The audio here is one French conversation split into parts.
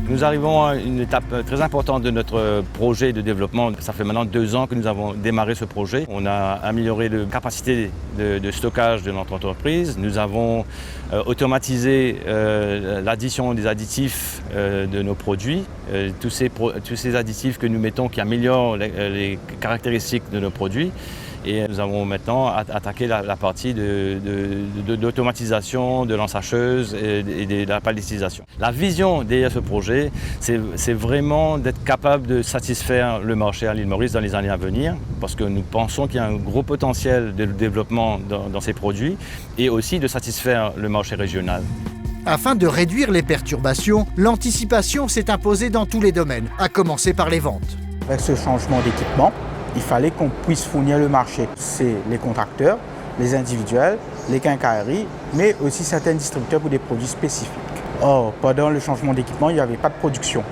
Nous arrivons à une étape très importante de notre projet de développement. Ça fait maintenant 2 ans que nous avons démarré ce projet. On a amélioré la capacité de stockage de notre entreprise. Nous avons automatisé l'addition des additifs de nos produits. Tous ces additifs que nous mettons qui améliorent les caractéristiques de nos produits. Et nous avons maintenant attaqué la partie d'automatisation, de l'ensacheuse et de la palettisation. La vision derrière ce projet, c'est vraiment d'être capable de satisfaire le marché à l'île Maurice dans les années à venir, parce que nous pensons qu'il y a un gros potentiel de développement dans ces produits et aussi de satisfaire le marché régional. Afin de réduire les perturbations, l'anticipation s'est imposée dans tous les domaines, à commencer par les ventes. Avec ce changement d'équipement, il fallait qu'on puisse fournir le marché. C'est les contracteurs, les individuels, les quincailleries, mais aussi certains distributeurs pour des produits spécifiques. Or, pendant le changement d'équipement, il n'y avait pas de production.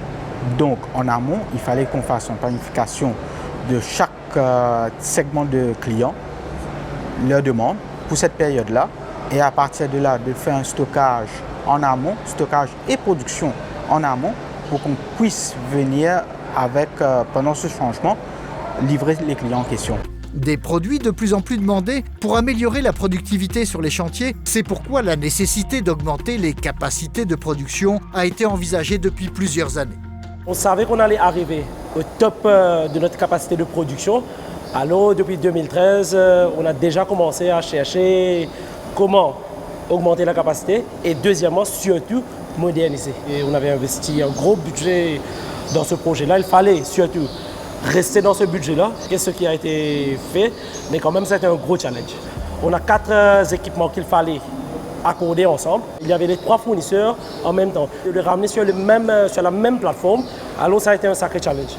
Donc, en amont, il fallait qu'on fasse une planification de chaque segment de clients, leur demande pour cette période-là, et à partir de là, de faire un stockage en amont, stockage et production en amont, pour qu'on puisse venir avec, pendant ce changement, livrer les clients en question. Des produits de plus en plus demandés pour améliorer la productivité sur les chantiers, c'est pourquoi la nécessité d'augmenter les capacités de production a été envisagée depuis plusieurs années. On savait qu'on allait arriver au top de notre capacité de production. Alors depuis 2013, on a déjà commencé à chercher comment augmenter la capacité et deuxièmement, surtout, moderniser. Et on avait investi un gros budget dans ce projet-là. Il fallait surtout rester dans ce budget-là, c'est ce qui a été fait, mais quand même c'était un gros challenge. On a 4 équipements qu'il fallait accorder ensemble. Il y avait les 3 fournisseurs en même temps. De les ramener sur la même plateforme, alors ça a été un sacré challenge.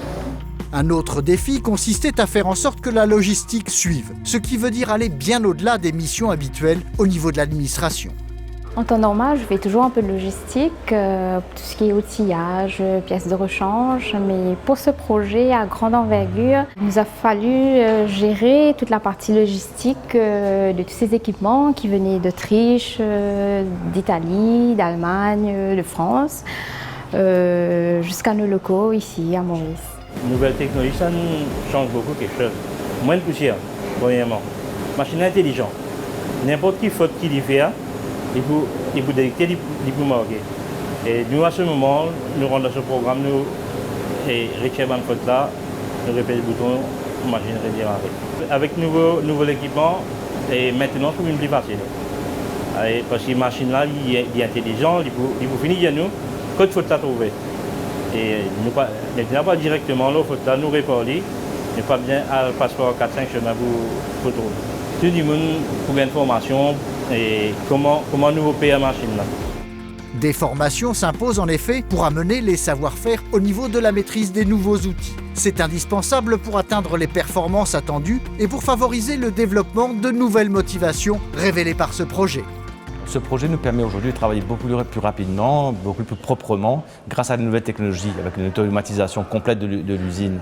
Un autre défi consistait à faire en sorte que la logistique suive, ce qui veut dire aller bien au-delà des missions habituelles au niveau de l'administration. En temps normal, je fais toujours un peu de logistique, tout ce qui est outillage, pièces de rechange. Mais pour ce projet à grande envergure, il nous a fallu gérer toute la partie logistique de tous ces équipements qui venaient d'Autriche, d'Italie, d'Allemagne, de France, jusqu'à nos locaux ici à Maurice. Nouvelle technologie, ça nous change beaucoup quelque chose. Moins de poussière, premièrement. Machine intelligente. N'importe qui faute qu'il y fait, il faut détecter, il faut marquer. Et nous, à ce moment, nous rendons ce programme, nous retirons une faute là, nous répétons le bouton, la machine redémarre. Avec nouveau équipement, et maintenant, c'est plus facile. Et parce que la machine là, il est intelligent, il faut finir nous, quand il faut la trouver. Et nous maintenant, pas directement, là, il faut nous réparer, mais pas bien à passer par 4-5 chemins pour trouver. Tout le monde pour une formation et comment nous opérer la machine là. Des formations s'imposent en effet pour amener les savoir-faire au niveau de la maîtrise des nouveaux outils. C'est indispensable pour atteindre les performances attendues et pour favoriser le développement de nouvelles motivations révélées par ce projet. Ce projet nous permet aujourd'hui de travailler beaucoup plus rapidement, beaucoup plus proprement, grâce à de nouvelles technologies, avec une automatisation complète de l'usine.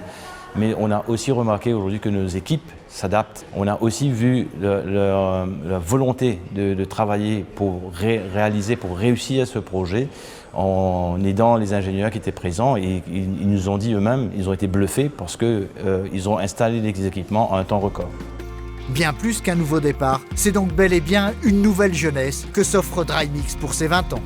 Mais on a aussi remarqué aujourd'hui que nos équipes s'adaptent. On a aussi vu la volonté de travailler pour réussir ce projet en aidant les ingénieurs qui étaient présents. Et ils nous ont dit eux-mêmes, ils ont été bluffés parce qu'ils ont installé les équipements en un temps record. Bien plus qu'un nouveau départ, c'est donc bel et bien une nouvelle jeunesse que s'offre Dry Mix pour ses 20 ans.